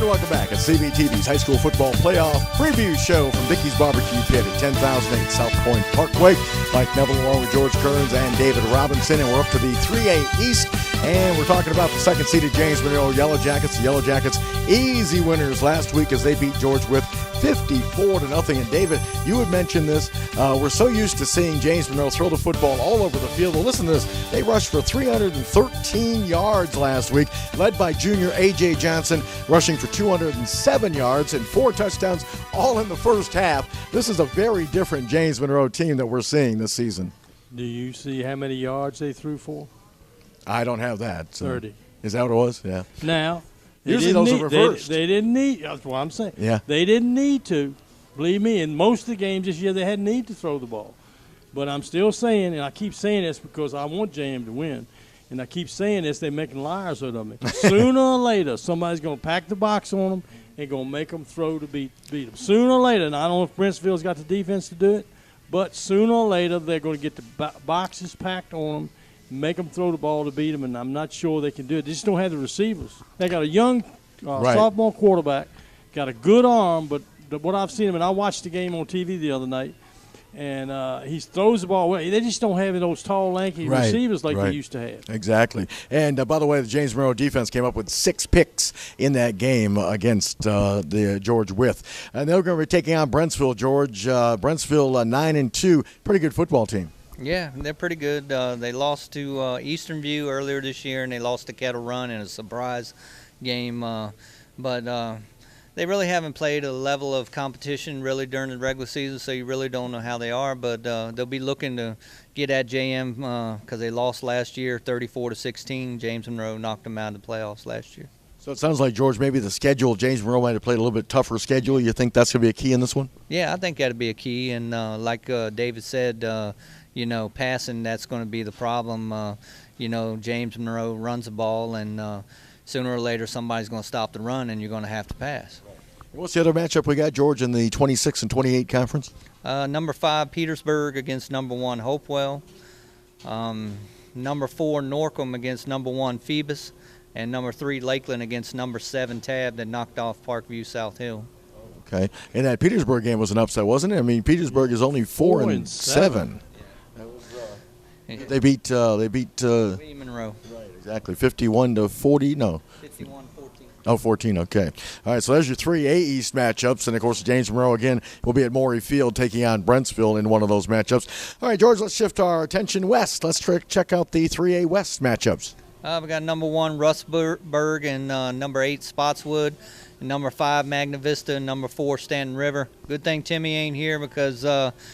welcome back at CBTV's High School Football Playoff Preview Show from Dickey's Barbecue Pit at 10,008 South Point Parkway. Mike Neville along with George Kearns and David Robinson, and we're up to the 3A East, and we're talking about the second-seeded James Monroe Yellow Jackets. The Yellow Jackets, easy winners last week as they beat George Wythe 54-0. And David, you had mentioned this. We're so used to seeing James Monroe throw the football all over the field. Well, listen to this. They rushed for 313 yards last week, led by junior A.J. Johnson, rushing for 207 yards and 4 touchdowns, all in the first half. This is a very different James Monroe team that we're seeing this season. Do you see how many yards they threw for? I don't have that. So. 30. Is that what it was? Yeah. Now, usually those are reversed. They didn't need – that's what I'm saying. Yeah. They didn't need to. Believe me, in most of the games this year, they hadn't need to throw the ball. But I'm still saying, and I keep saying this because I want JM to win, and I keep saying this, they're making liars out of me. Sooner or later, somebody's going to pack the box on them and going to make them throw to beat them. Sooner or later, and I don't know if Brentsville's got the defense to do it, but sooner or later they're going to get the boxes packed on them, make them throw the ball to beat them, and I'm not sure they can do it. They just don't have the receivers. They got a young sophomore quarterback, got a good arm, but what I've seen him, and I watched the game on TV the other night, and he throws the ball away. They just don't have those tall, lanky receivers like they used to have. Exactly. And, by the way, the James Monroe defense came up with 6 picks in that game against the George Wythe. And they're going to be taking on Brentsville, George. Brentsville 9-2, pretty good football team. Yeah, they're pretty good. They lost to Eastern View earlier this year, and they lost to Kettle Run in a surprise game. But they really haven't played a level of competition really during the regular season, so you really don't know how they are. But they'll be looking to get at JM because they lost last year 34-16. James Monroe knocked them out of the playoffs last year. So it sounds like, George, maybe the schedule, James Monroe might have played a little bit tougher schedule. You think that's going to be a key in this one? Yeah, I think that'd be a key. And like David said, passing, that's going to be the problem. James Monroe runs the ball, and sooner or later somebody's going to stop the run, and you're going to have to pass. What's the other matchup we got, George, in the 26 and 28 conference? Number 5, Petersburg against number 1, Hopewell. Number 4, Norcom against number 1, Phoebus. And number 3, Lakeland against number 7, Tab, that knocked off Parkview South Hill. Okay. And that Petersburg game was an upset, wasn't it? I mean, Petersburg is only 4-7. Yeah. They beat William Monroe. Right, exactly. 51-40. No. 51-14. Oh, 14, okay. All right, so there's your 3A East matchups. And, of course, James Monroe, again, will be at Morey Field taking on Brentsville in one of those matchups. All right, George, let's shift our attention west. Let's check out the 3A West matchups. We got number 1, Rustburg, and number 8, Spotswood. And number 5, Magna Vista, and number 4, Stanton River. Good thing Timmy ain't here because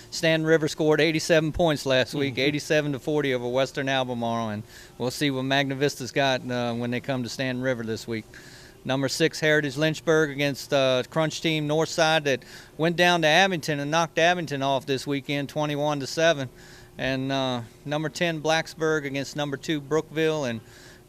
Stanton River scored 87 points last week, 87-40 over Western Albemarle, and we'll see what Magna Vista's got when they come to Stanton River this week. Number 6, Heritage Lynchburg against Crunch Team Northside that went down to Abington and knocked Abington off this weekend, 21-7. And number 10, Blacksburg against number 2, Brookville, and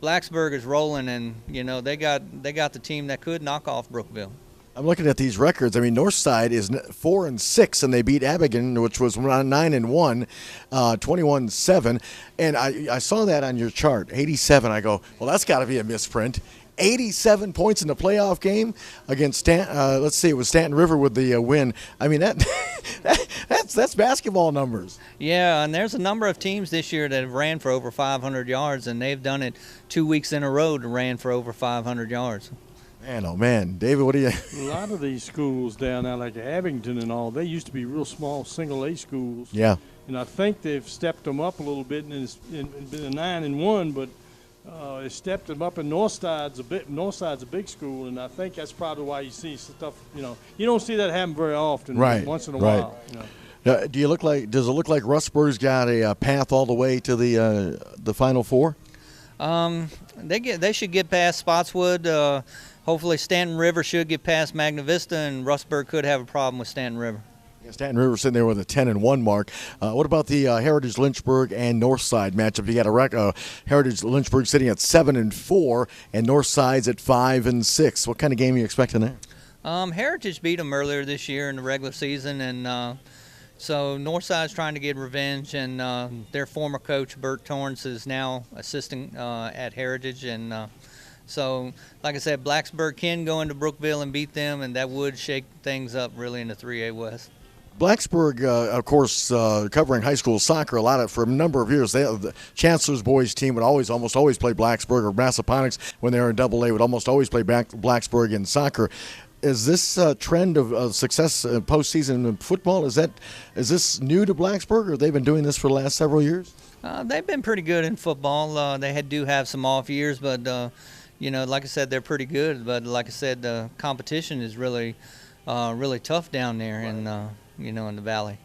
Blacksburg is rolling, and they got the team that could knock off Brookville. I'm looking at these records. I mean, Northside is 4-6, and they beat Abington, which was 9-1, 21-7. And I saw that on your chart, 87. I go, well, that's got to be a misprint. 87 points in the playoff game against let's see, it was Stanton River with the win. I mean, that's basketball numbers. Yeah, and there's a number of teams this year that have ran for over 500 yards, and they've done it 2 weeks in a row to ran for over 500 yards. Man, oh man, David, what do you? A lot of these schools down there, like Abington and all, they used to be real small single A schools. Yeah. And I think they've stepped them up a little bit, and it's been a 9-1, but. They stepped them up, and Northside's a big school, and I think that's probably why you see stuff. You don't see that happen very often. Right. Once in a while. Does it look like Rustburg's got a path all the way to the Final Four? They should get past Spotswood. Hopefully, Stanton River should get past Magna Vista, and Rustburg could have a problem with Stanton River. Stanton River sitting there with a 10-1 mark. What about the Heritage Lynchburg and Northside matchup? You got Heritage Lynchburg sitting at 7-4, and Northside's at 5-6. What kind of game are you expecting there? Heritage beat them earlier this year in the regular season, and so Northside's trying to get revenge. And their former coach Bert Torrance is now assisting at Heritage, and So, like I said, Blacksburg can go into Brookville and beat them, and that would shake things up really in the 3A West. Blacksburg, of course, covering high school soccer for a number of years. The Chancellor's boys team would almost always play Blacksburg, or Massaponics when they were in Double A would almost always play Blacksburg in soccer. Is this trend of success postseason in football, is this new to Blacksburg, or they've been doing this for the last several years? They've been pretty good in football. They do have some off years, but like I said, they're pretty good. But like I said, the competition is really tough down there in the valley.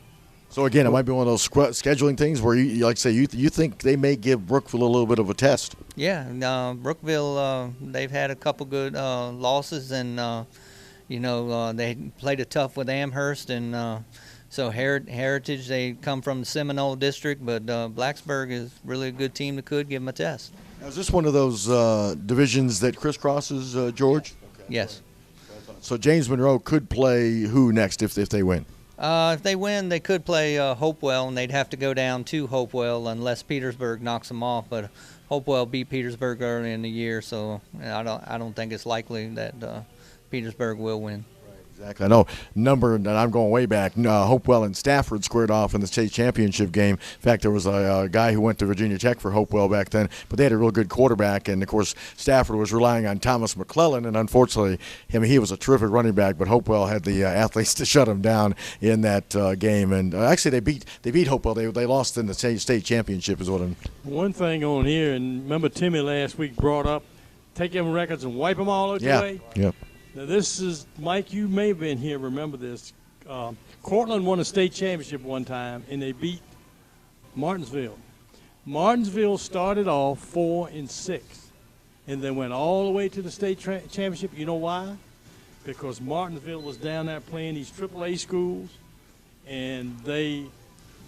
So again, it might be one of those scheduling things where you like say you think they may give Brookville a little bit of a test. Yeah, Brookville, they've had a couple good losses, and they played it tough with Amherst, and so Heritage, they come from the Seminole district, but Blacksburg is really a good team that could give them a test. Now, is this one of those divisions that crisscrosses, George? Okay. Yes. So James Monroe could play who next if they win? If they win, they could play Hopewell, and they'd have to go down to Hopewell unless Petersburg knocks them off. But Hopewell beat Petersburg early in the year, so I don't think it's likely that Petersburg will win. Exactly. I know and I'm going way back. Hopewell and Stafford squared off in the state championship game. In fact, there was a guy who went to Virginia Tech for Hopewell back then, but they had a real good quarterback, and of course Stafford was relying on Thomas McClellan, and unfortunately, he was a terrific running back, but Hopewell had the athletes to shut him down in that game. And actually, they beat Hopewell. They lost in the state championship, is what I'm. One thing on here, and remember Timmy last week brought up, take them records and wipe them all out the way. Yeah. Now this is, Mike, you may have been here, remember this. Cortland won a state championship one time, and they beat Martinsville. Martinsville started off 4-6, and they went all the way to the state championship. You know why? Because Martinsville was down there playing these AAA schools, and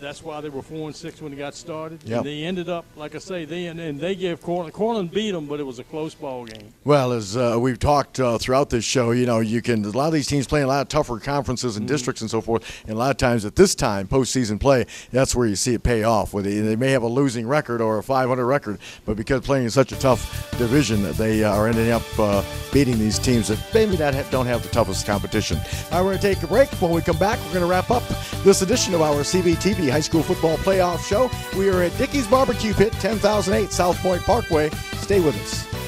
that's why they were 4-6 when they got started. Yep. And they ended up, like I say, they gave Cortland beat them, but it was a close ball game. Well, as we've talked throughout this show, a lot of these teams playing a lot of tougher conferences and districts and so forth. And a lot of times at this time, postseason play, that's where you see it pay off. They may have a losing record or a 500 record, but because playing in such a tough division, they are ending up beating these teams that maybe don't have the toughest competition. All right, we're going to take a break. When we come back, we're going to wrap up this edition of our CBTV High School Football Playoff Show. We are at Dickey's Barbecue Pit, 10,008 South Point Parkway. Stay with us.